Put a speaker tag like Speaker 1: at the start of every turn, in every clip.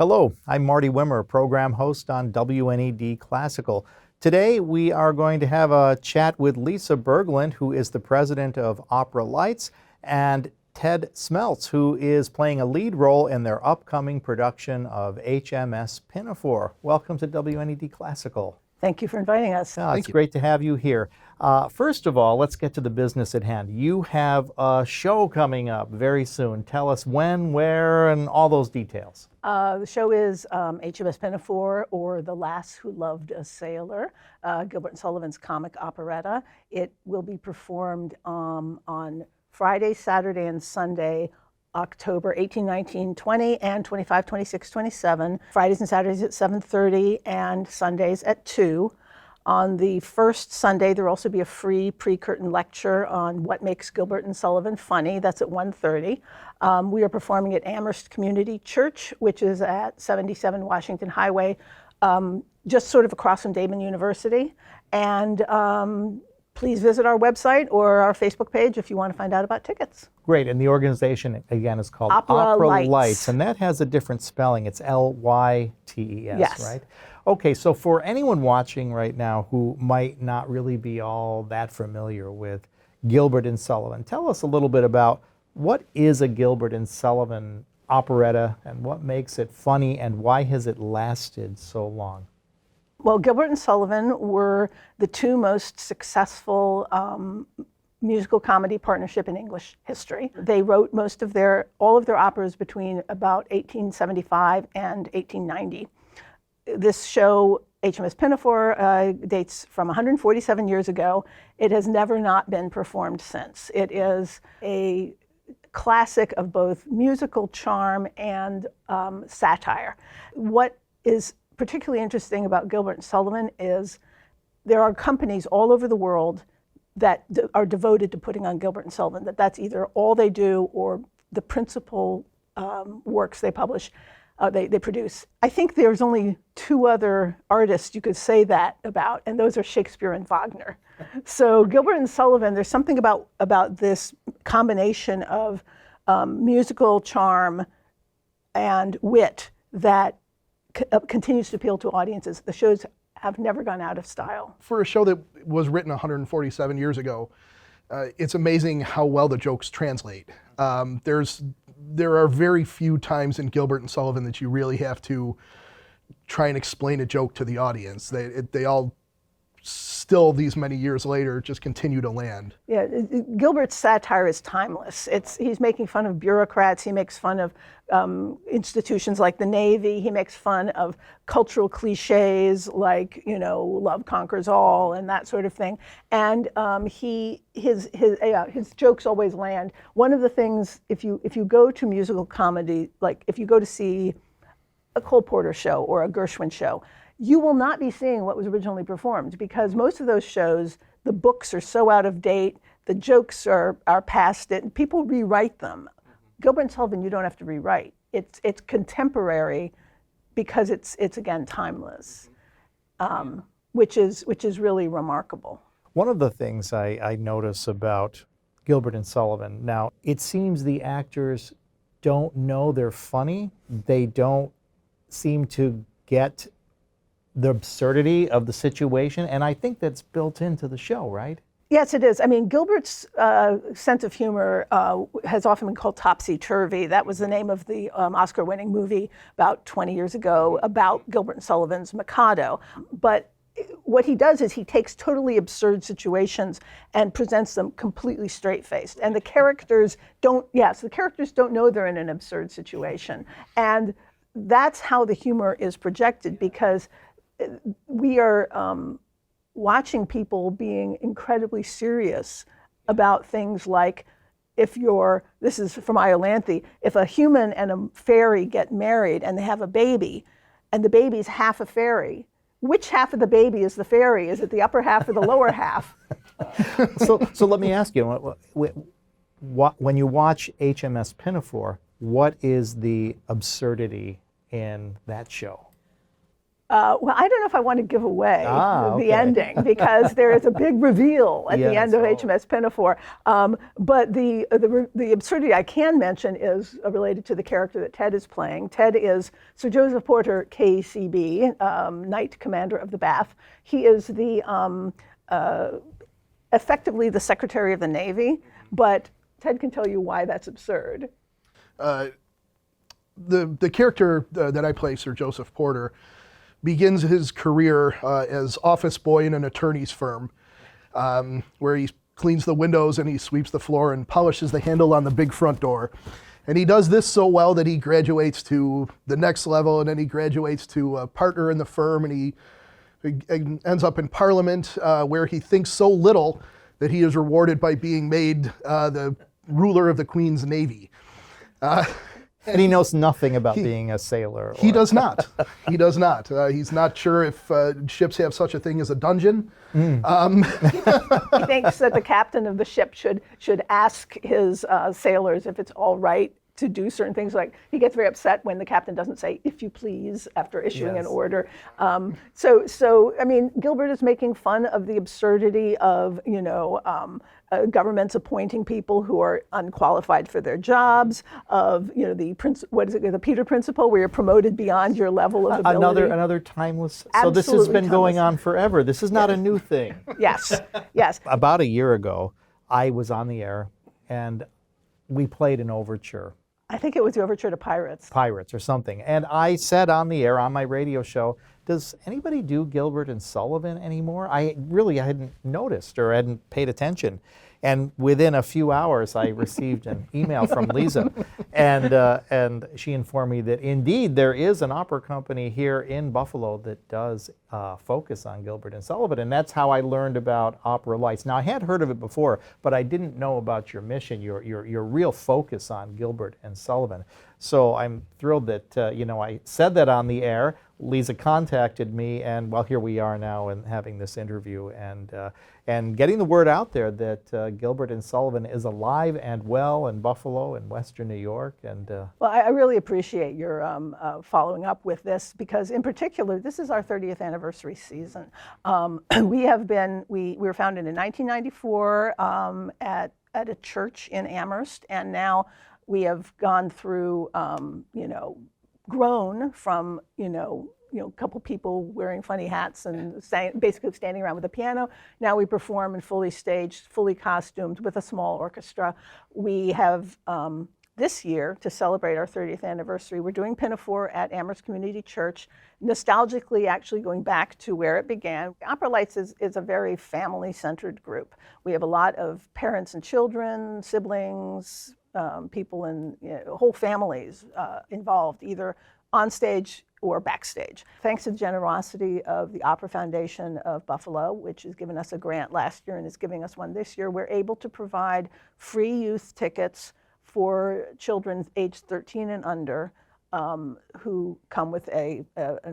Speaker 1: Hello, I'm Marty Wimmer, program host on WNED Classical. Today we are going to have a chat with Lisa Berglund, who is the president of Opera-Lytes, and Ted Smeltz, who is playing a lead role in their upcoming production of HMS Pinafore. Welcome to WNED Classical.
Speaker 2: Thank you for inviting us.
Speaker 1: It's great to have you here. First of all, let's get to the business at hand. You have a show coming up very soon. Tell us when, where, and all those details.
Speaker 2: The show is HMS Pinafore, or The Lass Who Loved a Sailor, Gilbert Sullivan's comic operetta. It will be performed on Friday, Saturday, and Sunday, October 18, 19, 20, and 25, 26, 27. Fridays and Saturdays at 7:30 and Sundays at 2. On the first Sunday, there will also be a free pre-curtain lecture on what makes Gilbert and Sullivan funny. That's at 1:30. We are performing at Amherst Community Church, which is at 77 Washington Highway, just sort of across from Daemen University. And please visit our website or our Facebook page if you want to find out about tickets.
Speaker 1: Great, and the organization, again, is called
Speaker 2: Opera-Lytes.
Speaker 1: and that has a different spelling. It's L-Y-T-E-S,
Speaker 2: Yes.
Speaker 1: right? Okay, so for anyone watching right now who might not really be all that familiar with Gilbert and Sullivan, tell us a little bit about what is a Gilbert and Sullivan operetta and what makes it funny and why has it lasted so long?
Speaker 2: Well, Gilbert and Sullivan were the two most successful musical comedy partnership in English history. They wrote all of their operas between about 1875 and 1890. This show, HMS Pinafore, dates from 147 years ago. It has never not been performed since. It is a classic of both musical charm and satire. What is particularly interesting about Gilbert and Sullivan is there are companies all over the world that are devoted to putting on Gilbert and Sullivan, that's either all they do or the principal works they publish, they produce. I think there's only two other artists you could say that about, and those are Shakespeare and Wagner. So Gilbert and Sullivan, there's something about this combination of musical charm and wit that continues to appeal to audiences. The shows have never gone out of style.
Speaker 3: For a show that was written 147 years ago, it's amazing how well the jokes translate. There are very few times in Gilbert and Sullivan that you really have to try and explain a joke to the audience. They all still, these many years later, just continue to land.
Speaker 2: Yeah, Gilbert's satire is timeless. He's making fun of bureaucrats. He makes fun of institutions like the Navy. He makes fun of cultural cliches like, love conquers all and that sort of thing. And his jokes always land. One of the things, if you go to musical comedy, like if you go to see a Cole Porter show or a Gershwin show, you will not be seeing what was originally performed because most of those shows, the books are so out of date, the jokes are past it, and people rewrite them. Gilbert and Sullivan, you don't have to rewrite. It's contemporary because it's again timeless, which is really remarkable.
Speaker 1: One of the things I notice about Gilbert and Sullivan, now it seems the actors don't know they're funny. They don't seem to get the absurdity of the situation, and I think that's built into the show, right?
Speaker 2: Yes, it is. I mean, Gilbert's sense of humor has often been called topsy-turvy. That was the name of the Oscar-winning movie about 20 years ago about Gilbert and Sullivan's Mikado. But what he does is he takes totally absurd situations and presents them completely straight-faced. And the characters don't know they're in an absurd situation. And that's how the humor is projected, because we are watching people being incredibly serious about things like this is from Iolanthe, if a human and a fairy get married and they have a baby, and the baby's half a fairy, which half of the baby is the fairy? Is it the upper half or the lower half?
Speaker 1: So let me ask you, when you watch HMS Pinafore, what is the absurdity in that show?
Speaker 2: Well, I don't know if I want to give away
Speaker 1: okay.
Speaker 2: the ending because there is a big reveal at the end of
Speaker 1: Yes,
Speaker 2: HMS Pinafore. But the absurdity I can mention is related to the character that Ted is playing. Ted is Sir Joseph Porter, KCB, Knight Commander of the Bath. He is effectively the Secretary of the Navy, but Ted can tell you why that's absurd.
Speaker 3: The character that I play, Sir Joseph Porter, begins his career as office boy in an attorney's firm, where he cleans the windows and he sweeps the floor and polishes the handle on the big front door. And he does this so well that he graduates to the next level, and then he graduates to a partner in the firm, and he ends up in Parliament, where he thinks so little that he is rewarded by being made the ruler of the Queen's Navy.
Speaker 1: And he knows nothing about being a sailor.
Speaker 3: He does not. He does not. He's not sure if ships have such a thing as a dungeon.
Speaker 2: He thinks that the captain of the ship should ask his sailors if it's all right to do certain things. Like, he gets very upset when the captain doesn't say, "if you please," after issuing an order. So I mean, Gilbert is making fun of the absurdity of, governments appointing people who are unqualified for their jobs, of, the Peter Principle, where you're promoted beyond your level of ability.
Speaker 1: Another timeless.
Speaker 2: Absolutely
Speaker 1: so this has been going
Speaker 2: timeless.
Speaker 1: on forever. This is not a new thing.
Speaker 2: Yes, yes.
Speaker 1: About a year ago, I was on the air and we played an overture.
Speaker 2: I think it was the overture to Pirates.
Speaker 1: Pirates or something. And I said on the air, on my radio show, does anybody do Gilbert and Sullivan anymore? I hadn't noticed or hadn't paid attention. And within a few hours, I received an email from Lisa, and she informed me that indeed there is an opera company here in Buffalo that does focus on Gilbert and Sullivan, and that's how I learned about Opera-Lytes. Now, I had heard of it before, but I didn't know about your mission, your real focus on Gilbert and Sullivan. So I'm thrilled that I said that on the air. Lisa contacted me, and well, here we are now and having this interview and getting the word out there that Gilbert and Sullivan is alive and well in Buffalo and Western New York. And
Speaker 2: well, I really appreciate your following up with this, because in particular, this is our 30th anniversary season. We were founded in 1994 at a church in Amherst, and now we have gone through, grown from, a couple people wearing funny hats and basically standing around with a piano. Now we perform in fully staged, fully costumed with a small orchestra. We have, this year, to celebrate our 30th anniversary, we're doing Pinafore at Amherst Community Church, nostalgically actually going back to where it began. Opera-Lytes is a very family-centered group. We have a lot of parents and children, siblings, people in whole families involved, either on stage or backstage. Thanks to the generosity of the Opera Foundation of Buffalo, which has given us a grant last year and is giving us one this year, we're able to provide free youth tickets for children aged 13 and under who come with an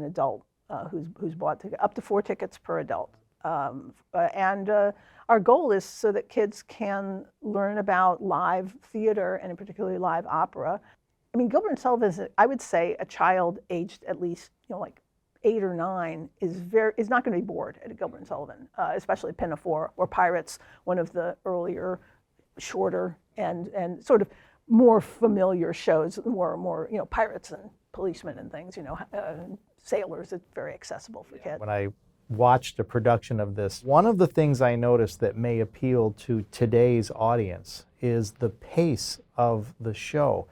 Speaker 2: adult who's bought up to 4 tickets per adult. Our goal is so that kids can learn about live theater, and in particular live opera. I mean, Gilbert and Sullivan is, I would say, a child aged at least, like 8 or 9 is not going to be bored at a Gilbert and Sullivan, especially Pinafore or Pirates, one of the earlier, shorter and sort of more familiar shows, more pirates and policemen and things, sailors. It's very accessible for kids.
Speaker 1: when I watched a production of this, one of the things I noticed that may appeal to today's audience is the pace of the show.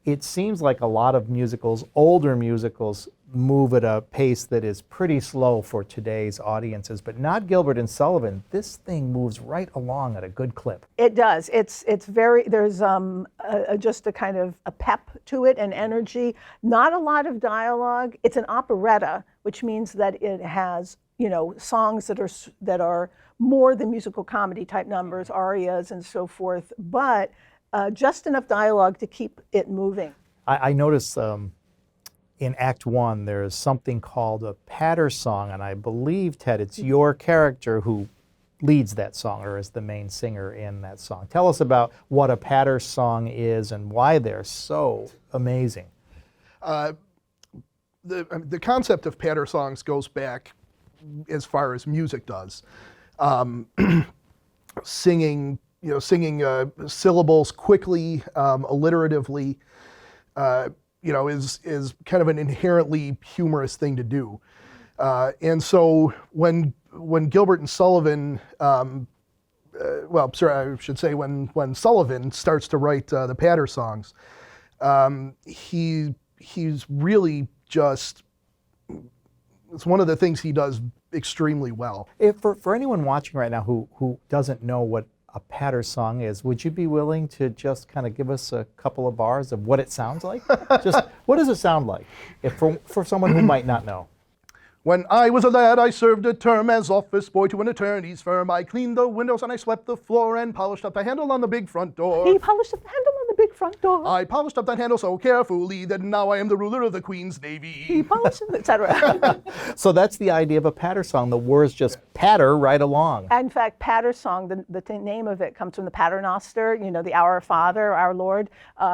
Speaker 1: It seems like a lot of musicals, older musicals, move at a pace that is pretty slow for today's audiences, but not Gilbert and Sullivan. This thing moves right along at a good clip.
Speaker 2: It does. It's very, there's just a kind of a pep to it and energy. Not a lot of dialogue. It's an operetta, which means that it has, songs that are more than musical comedy type numbers, arias and so forth, but just enough dialogue to keep it moving.
Speaker 1: I notice in Act 1 there's something called a patter song, and I believe, Ted, it's your character who leads that song or is the main singer in that song. Tell us about what a patter song is and why they're so amazing.
Speaker 3: the concept of patter songs goes back as far as music does. Singing syllables quickly, alliteratively, is kind of an inherently humorous thing to do. And so when Gilbert and Sullivan, I should say when Sullivan starts to write the patter songs, he's really just, it's one of the things he does extremely well.
Speaker 1: For anyone watching right now who doesn't know what a patter song is, would you be willing to just kind of give us a couple of bars of what it sounds like? Just what does it sound like for someone who might not know?
Speaker 3: When I was a lad, I served a term as office boy to an attorney's firm. I cleaned the windows and I swept the floor and polished up the handle on the big front door.
Speaker 2: He polished up the handle on the big front door.
Speaker 3: I polished up that handle so carefully that now I am the ruler of the Queen's Navy.
Speaker 2: He polished it, etc.
Speaker 1: So that's the idea of a patter song. The words just patter right along.
Speaker 2: In fact, patter song, the name of it comes from the Paternoster, the Our Father, our Lord,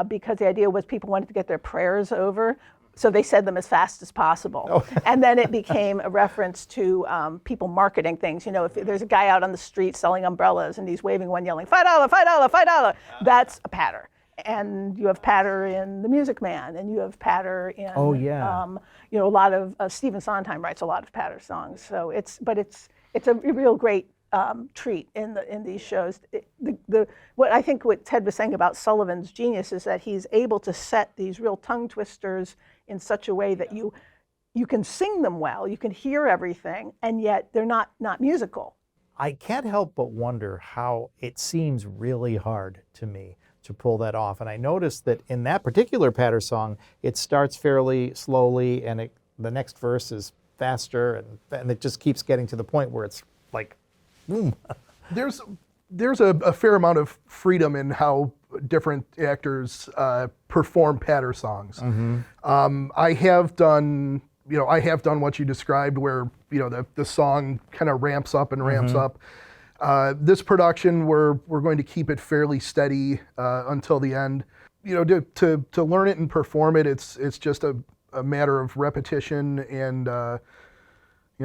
Speaker 2: because the idea was people wanted to get their prayers over. So they said them as fast as possible. Oh. And then it became a reference to people marketing things. If there's a guy out on the street selling umbrellas and he's waving one yelling, $5, $5, $5, that's a patter. And you have patter in The Music Man, and you have patter in, a lot of, Stephen Sondheim writes a lot of patter songs. So it's a real great treat in these shows. What Ted was saying about Sullivan's genius is that he's able to set these real tongue twisters in such a way that you can sing them well, you can hear everything, and yet they're not musical.
Speaker 1: I can't help but wonder how it seems really hard to me to pull that off. And I noticed that in that particular patter song, it starts fairly slowly, and the next verse is faster, and it just keeps getting to the point where it's like, boom. There's
Speaker 3: a fair amount of freedom in how different actors perform patter songs. Mm-hmm. I have done what you described, where the song kind of ramps up and ramps up. This production, we're going to keep it fairly steady until the end. To learn it and perform it, it's just a matter of repetition and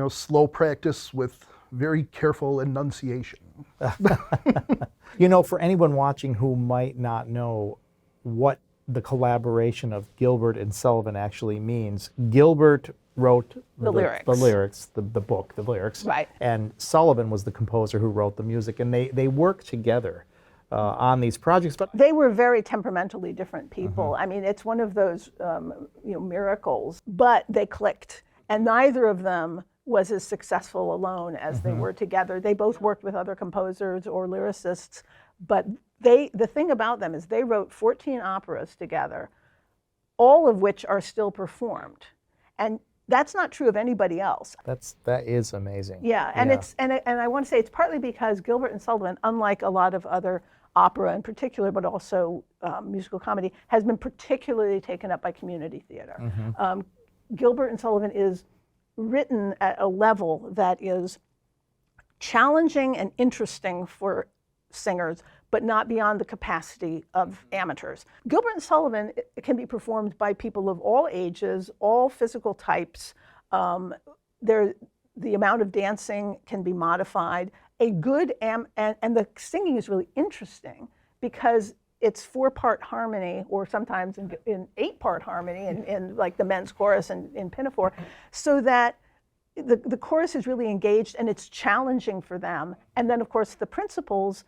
Speaker 3: slow practice with very careful enunciation.
Speaker 1: For anyone watching who might not know what the collaboration of Gilbert and Sullivan actually means, Gilbert wrote the lyrics, the book, the lyrics,
Speaker 2: right.
Speaker 1: And Sullivan was the composer who wrote the music, and they worked together on these projects. But
Speaker 2: they were very temperamentally different people. I mean, it's one of those miracles, but they clicked, and neither of them was as successful alone as they were together. They both worked with other composers or lyricists, but the thing about them is they wrote 14 operas together, all of which are still performed. And that's not true of anybody else.
Speaker 1: That is amazing.
Speaker 2: Yeah, and I want to say it's partly because Gilbert and Sullivan, unlike a lot of other opera in particular, but also musical comedy, has been particularly taken up by community theater. Gilbert and Sullivan is written at a level that is challenging and interesting for singers, but not beyond the capacity of amateurs. Gilbert and Sullivan can be performed by people of all ages, all physical types. The amount of dancing can be modified. And the singing is really interesting because it's 4-part harmony, or sometimes in 8-part harmony in like the men's chorus in Pinafore, so that the chorus is really engaged and it's challenging for them. And then of course the principals,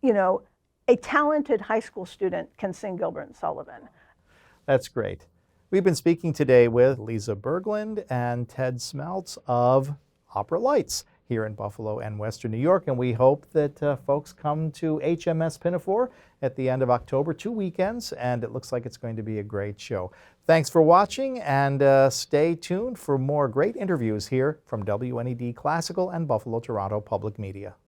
Speaker 2: a talented high school student can sing Gilbert and Sullivan.
Speaker 1: That's great. We've been speaking today with Lisa Berglund and Ted Smeltz of Opera-Lytes here in Buffalo and Western New York, and we hope that folks come to HMS Pinafore at the end of October, 2 weekends, and it looks like it's going to be a great show. Thanks for watching, and stay tuned for more great interviews here from WNED Classical and Buffalo Toronto Public Media.